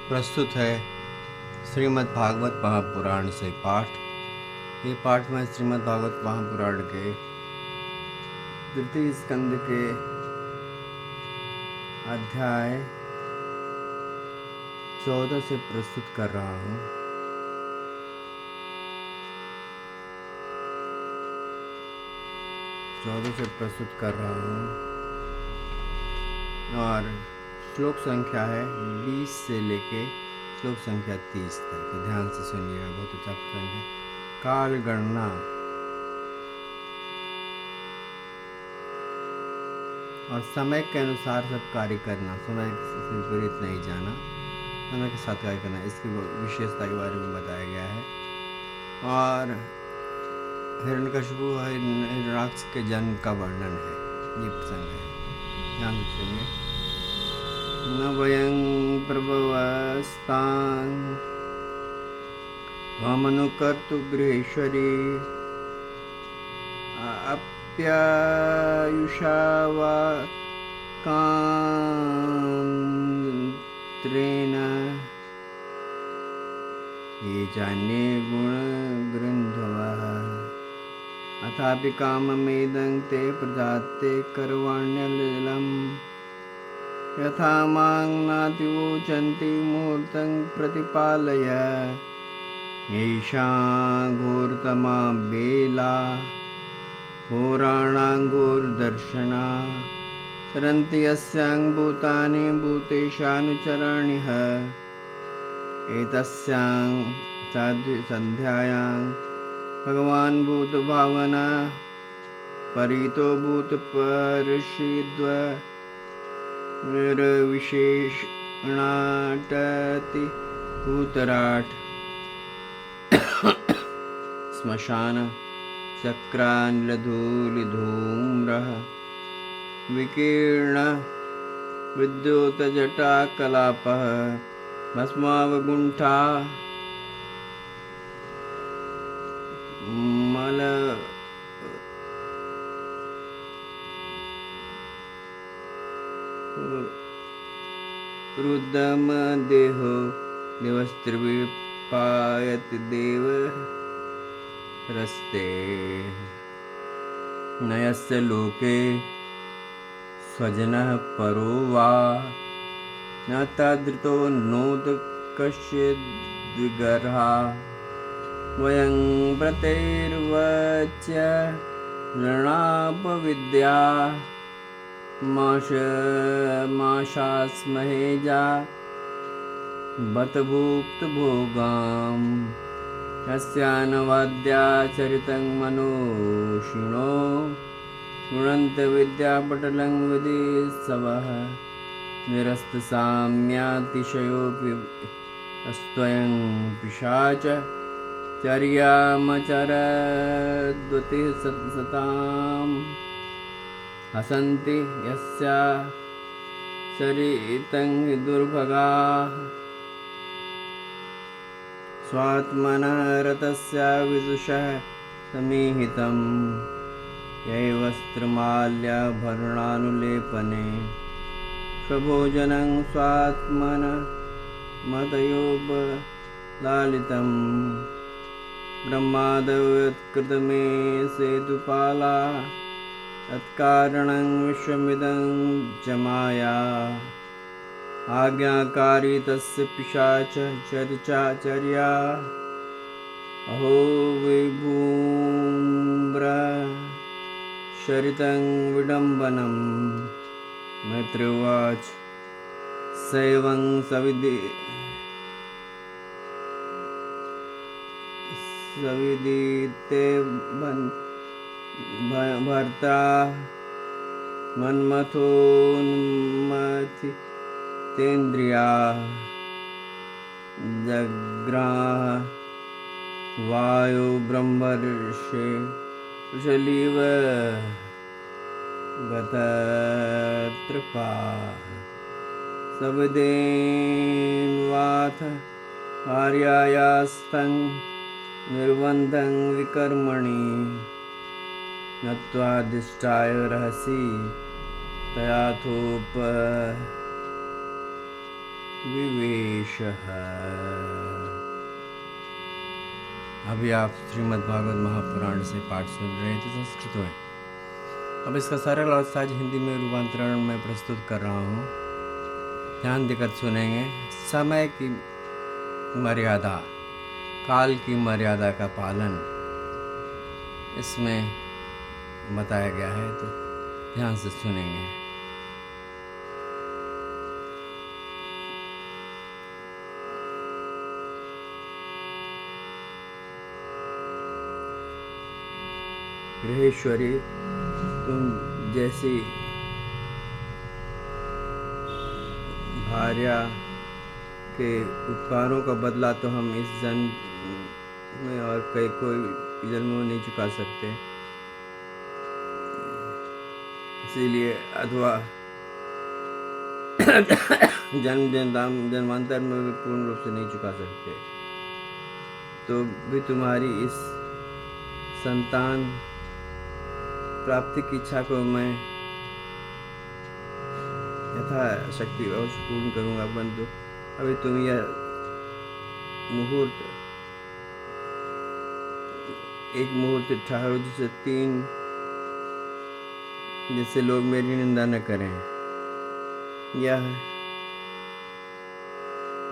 प्रस्तुत है श्रीमद् भागवत महापुराण से पाठ। ये पाठ में श्रीमद् भागवत महापुराण के तृतीय स्कंद के अध्याय 14 से प्रस्तुत कर रहा हूँ। और श्लोक संख्या है 20 से लेके श्लोक संख्या 30 तक। तो ध्यान से सुनिएगा, बहुत अच्छा प्रसंग है। काल गणना और समय के अनुसार सब कार्य करना, समय से विपरीत नहीं जाना, समय के साथ कार्य करना, इसकी विशेषता के बारे में बताया गया है। और हिरण्यकशिपु हिरण्याक्ष के जन्म का वर्णन है, ये प्रसंग है। ध्यान से सुनिए। न वयं प्रभवस्तान् त्वमनुकर्तुगृहेश्वरी अप्यायुषा वा कान्त्रेण ये चान्ये गुणगृन्धवः अथापि काममेदं ते प्रजाते करवाण्यलिलम् यथा मां नातिवोचन्ति मुहूर्तं प्रतिपालय एषा घोरतमा बेला होराणाङ्घोरदर्शना सरन्ति यस्यां भूतानि भूतेशानुचराणिः एतस्यां सन्ध्यायां भगवान् भूतभावना परितो भूतपर्षिद्व विशेषणाटति भूतराट श्मशान चक्रानिलधूलिधूम्रः विकीर्ण विद्युतजटाकलापः भस्मावगुण्ठा मल रुदम देहो देवस्त्रिविपायति देव रस्ते नयस्य लोके स्वजनः परो वा न तादृतो नोद कश्चिद्विगर्हा वयं व्रतैर्वच ऋणापविद्या माशास्महे जा बत भुक्त भोगाम यस्यानवाद्या चरितं मनोषिणो गुणन्त विद्यापटलं विदित्सवः निरस्तसाम्यातिशयोऽपि अस्त्वयं पिशाच चर्यामचरद्वतिः सताम् हसन्ति यस्या सरितं दुर्भगाः स्वात्मनः रतस्य विदुषः समीहितं यैवस्त्रमाल्याभरणानुलेपने स्वभोजनं स्वात्मनः मतयोपलालितं ब्रह्मादव्युत्कृतमे सेतुपाला तत्कारणं विश्वमिदं जमाया आज्ञाकारी तस्य पिशाच चर्या अहो विभूम्र शरितं विडम्बनं मैत्रेवाच सैवं सविदिते भर्ता मन्मथोन्मथि तेन्द्रिया जग्राह वायु ब्रह्मर्षे कुशलीव गतत्रपा सविदेन्वाथ भार्यायास्तं निर्बन्धं विकर्मणि नत्वादिष्टाय रहसि तयाथोप विवेशः। अभी आप श्रीमद् भागवत महापुराण से पाठ सुन रहे थे संस्कृत में। अब इसका सरल और सहज हिंदी में रूपांतरण मैं प्रस्तुत कर रहा हूँ। ध्यान देकर सुनेंगे। समय की मर्यादा, काल की मर्यादा का पालन इसमें बताया गया है, तो ध्यान से सुनेंगे। गृहेश्वरी, तुम जैसी भार्या के उपकारों का बदला तो हम इस जन्म में और कोई जन्मों में नहीं चुका सकते, इसीलिए अथवा जन्मांतर में भी पूर्ण रूप से नहीं चुका सकते, तो भी तुम्हारी इस संतान प्राप्ति की इच्छा को मैं यथाशक्ति अवश्य पूर्ण करूँगा। परंतु अभी तुम यह मुहूर्त, एक मुहूर्त ठहरो जिससे लोग मेरी निंदा न करें। यह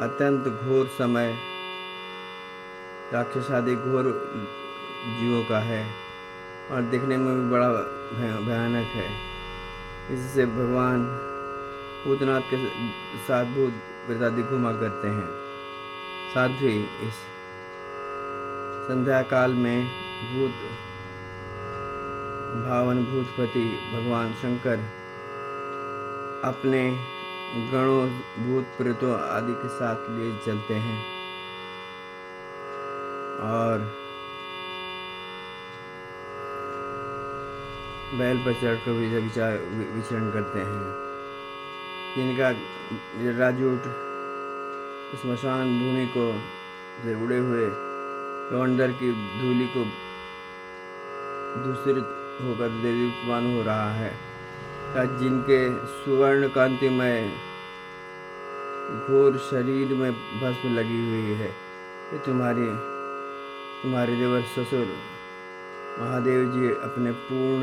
अत्यंत घोर समय राक्षस आदि घोर जीवों का है और दिखने में भी बड़ा भयानक है। इससे भगवान भूतनाथ के साथ भूत प्रेतादि घुमा करते हैं। साध्वी, इस संध्या काल में भूतपति भगवान शंकर अपने गणों, भूत प्रेतों आदि के साथ लिए चलते हैं और बैल पर चढ़कर विचरण करते हैं, जिनका राजूट स्मशान भूमि को से उड़े हुए गवंडर की धूलि को दूसरित होकर देदीप्यमान हो रहा है, जिनके सुवर्ण कांतिमय घोर शरीर में भस्म लगी हुई है। ये तुम्हारे देवर ससुर महादेव जी अपने पूर्ण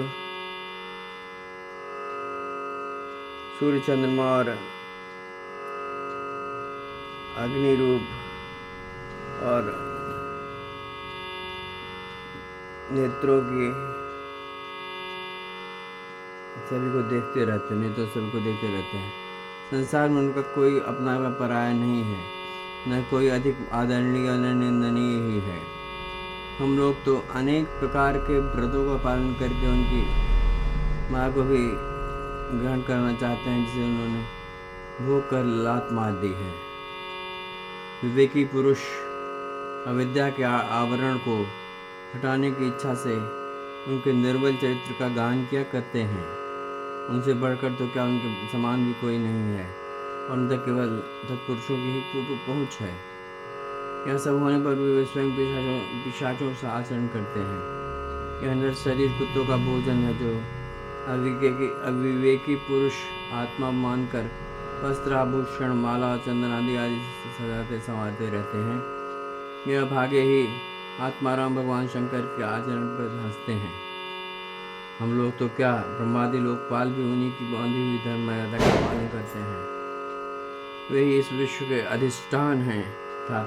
सूर्य, चंद्रमा और अग्नि रूप और नेत्रों की सभी को देखते रहते हैं, नेत्रों सभी को देखते रहते हैं। संसार में उनका कोई अपना पराया नहीं है, न कोई अधिक आदरणीय न निंदनीय ही है। हम लोग तो अनेक प्रकार के व्रतों का पालन करके उनकी माँ को भी ग्रहण करना चाहते हैं, जिसे उन्होंने भोग कर लात मार दी है। विवेकी पुरुष अविद्या के आवरण को हटाने की इच्छा से उनके निर्बल चरित्र का गान किया करते हैं। उनसे बढ़कर तो क्या उनके समान भी कोई नहीं है और उन तक केवल सत्पुरुषों की ही पहुँच है। यह सब होने पर भी वे स्वयं पिशाचों से आचरण करते हैं। यह नर शरीर कुत्तों का भोजन है, जो अविवेकी पुरुष आत्मा मानकर वस्त्र, आभूषण, माला, चंदन आदि से सजाते संवारते रहते हैं। यह भागे ही आत्माराम भगवान शंकर के आचरण पर हंसते हैं। हम लोग तो क्या, ब्रह्मादि लोकपाल भी उन्हीं की बांधी हुई धर्म मर्यादा का पालन करते हैं। वे ही इस विश्व के अधिष्ठान हैं था।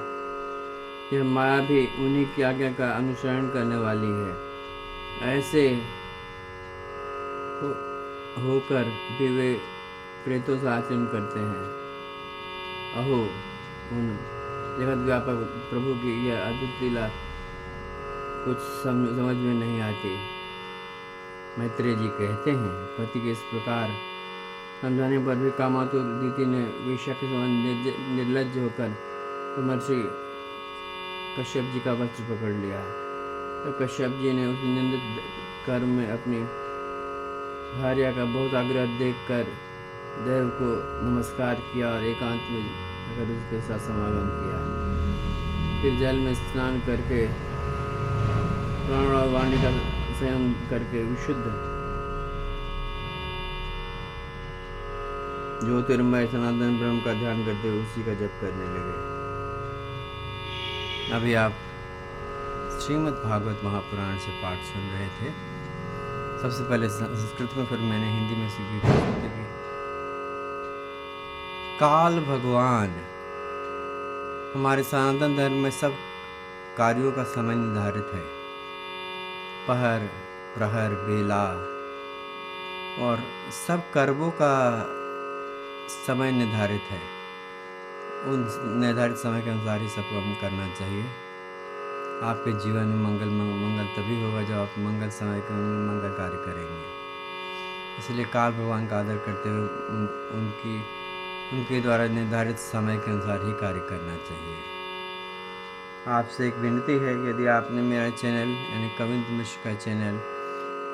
यह माया भी उन्हीं की आज्ञा का अनुसरण करने वाली है। ऐसे होकर भी वे प्रेतों से आचरण करते हैं। अहो, उन जगत व्यापक प्रभु की यह अद्भुत लीला कुछ समझ में नहीं आती। मैत्रेय जी कहते हैं, पति के इस प्रकार समझाने पर भी कामातुर दीति ने वेश्या के समान निर्लज्ज होकर महर्षि कश्यप जी का वस्त्र पकड़ लिया। तो कश्यप जी ने उस निंदित कर्म में अपनी भार्या का बहुत आग्रह देखकर देव को नमस्कार किया और एकांत में अगर उसके साथ समागम किया। फिर जल में स्नान करके प्राण और वाणी का संयम करके विशुद्ध ज्योतिर्मय सनातन ब्रह्म का ध्यान करते हुए उसी का जप करने लगे। अभी आप श्रीमद् भागवत महापुराण से पाठ सुन रहे थे। सबसे पहले संस्कृत में, फिर मैंने हिंदी में सीखी थी। काल भगवान हमारे सनातन धर्म में सब कार्यों का समय निर्धारित है। पहर, प्रहर, बेला और सब कर्मों का समय निर्धारित है। उन निर्धारित समय के अनुसार ही सब काम करना चाहिए। आपके जीवन में मंगल तभी होगा जब आप मंगल समय के मंगल कार्य करेंगे। इसलिए काल भगवान का आदर करते हुए उनके द्वारा निर्धारित समय के अनुसार ही कार्य करना चाहिए। आपसे एक विनती है कि यदि आपने मेरा चैनल यानी कविंद मिश्र का चैनल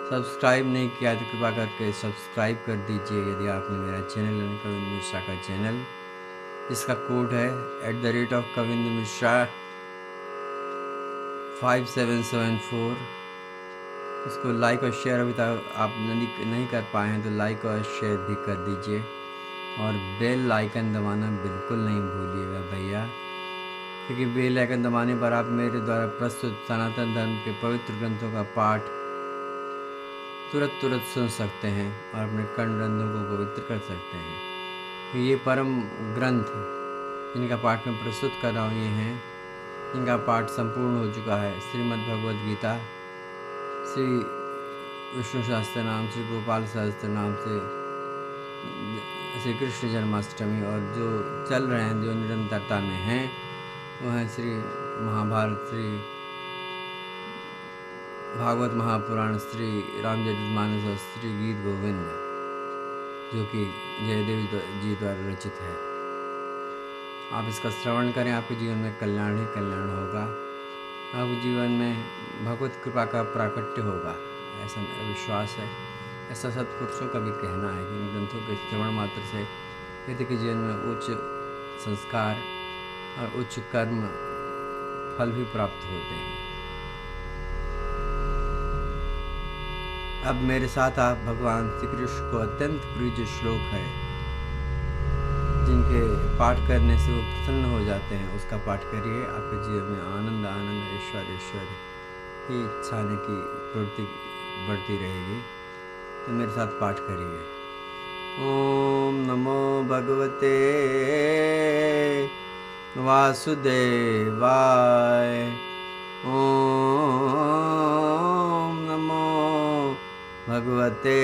सब्सक्राइब नहीं किया तो कृपा करके सब्सक्राइब कर दीजिए। यदि आपने मेरा चैनल यानी कविंद मिश्रा का चैनल, इसका कोड है @कविंद मिश्रा 5774, उसको लाइक और शेयर अभी तक आप नहीं कर पाए हैं तो लाइक और शेयर भी कर दीजिए। और बेल आइकन दबाना बिल्कुल नहीं भूलिएगा भैया, क्योंकि बेल आइकन दबाने पर आप मेरे द्वारा प्रस्तुत सनातन धर्म के पवित्र ग्रंथों का पाठ तुरंत सुन सकते हैं और अपने कर्णरंध्रों को पवित्र कर सकते हैं। ये परम ग्रंथ जिनका पाठ मैं प्रस्तुत कर रहा हूँ ये हैं, इनका पाठ संपूर्ण हो चुका है। श्रीमद् भगवद गीता, श्री विष्णु सहस्त्र नाम, श्री गोपाल सहस्त्र नाम से श्री कृष्ण जन्माष्टमी, और जो चल रहे हैं जो निरंतरता में हैं वो हैं श्री महाभारत, श्री भागवत महापुराण, श्री रामचरितमानस और श्री गीत गोविंद, जो कि जयदेव जी द्वारा रचित है। आप इसका श्रवण करें, आपके जीवन में कल्याण ही कल्याण होगा। आपके जीवन में भगवत कृपा का प्राकट्य होगा, ऐसा मेरा विश्वास है। ऐसा सत्पुरुषों का भी कहना है कि इन ग्रंथों के श्रवण मात्र से व्यक्ति के जीवन में उच्च संस्कार और उच्च कर्म फल भी प्राप्त होते हैं। अब मेरे साथ आप भगवान श्री कृष्ण को अत्यंत प्रिय जो श्लोक है, जिनके पाठ करने से वो प्रसन्न हो जाते हैं, उसका पाठ करिए। आपके जीवन में आनंद ऐश्वर्य की इच्छा की प्रवृत्ति बढ़ती रहेगी। तो मेरे साथ पाठ करिए। ओम नमो भगवते वासुदेवाय। ओम नमो भगवते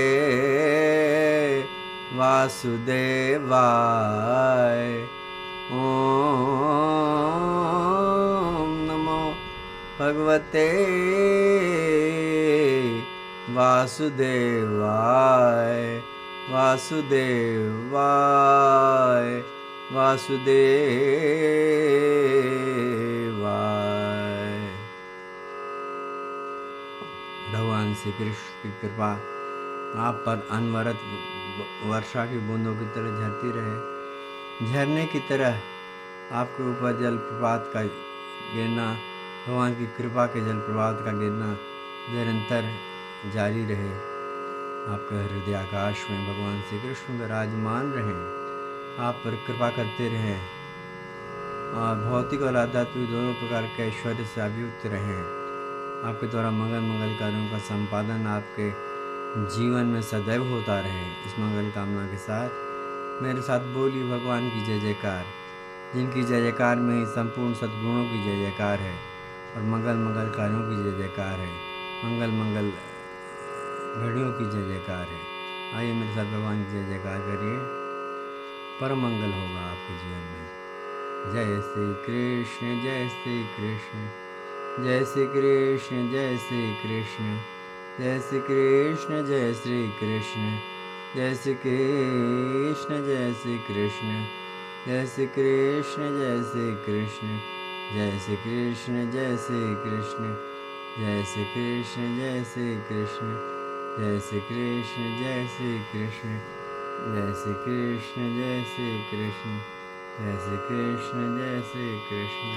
वासुदेवाय। ओम नमो भगवते वासुदेवाय। वासुदेवाय वासुदेवाय। भगवान श्री कृष्ण की कृपा आप पर अनवरत वर्षा की बूंदों की तरह झरती रहे। झरने की तरह आपके ऊपर जलप्रपात का गिरना, भगवान की कृपा के जलप्रपात का गिरना निरंतर जारी रहे। आपके हृदय आकाश में भगवान श्री कृष्ण विराजमान रहें, आप पर कृपा करते रहें और भौतिक और आध्यात्मिक दोनों प्रकार के ऐश्वर्य से अभियुक्त रहें। आपके द्वारा मंगल कार्यों का संपादन आपके जीवन में सदैव होता रहे। इस मंगल कामना के साथ मेरे साथ बोलिए भगवान की जय जयकार, जिनकी जय जयकार में ही संपूर्ण सद्गुणों की जय जयकार है और मंगल कार्यों की जय जयकार है, मंगल घड़ियों की जय जयकार है। आइए मेरे साथ भगवान की जय जयकार करिए, परम मंगल होगा आपके जीवन में। जय श्री कृष्ण, जय श्री कृष्ण, जय श्री कृष्ण, जय श्री कृष्ण, जय श्री कृष्ण, जय श्री कृष्ण, जय श्री कृष्ण, जय श्री कृष्ण, जय श्री कृष्ण, जय श्री कृष्ण, जय श्री कृष्ण, जय श्री कृष्ण, जय श्री कृष्ण, जय श्री कृष्ण, जय श्री कृष्ण, जय श्री कृष्ण, जय श्री कृष्ण, जय श्री कृष्ण, जय श्री कृष्ण, जय श्री कृष्ण।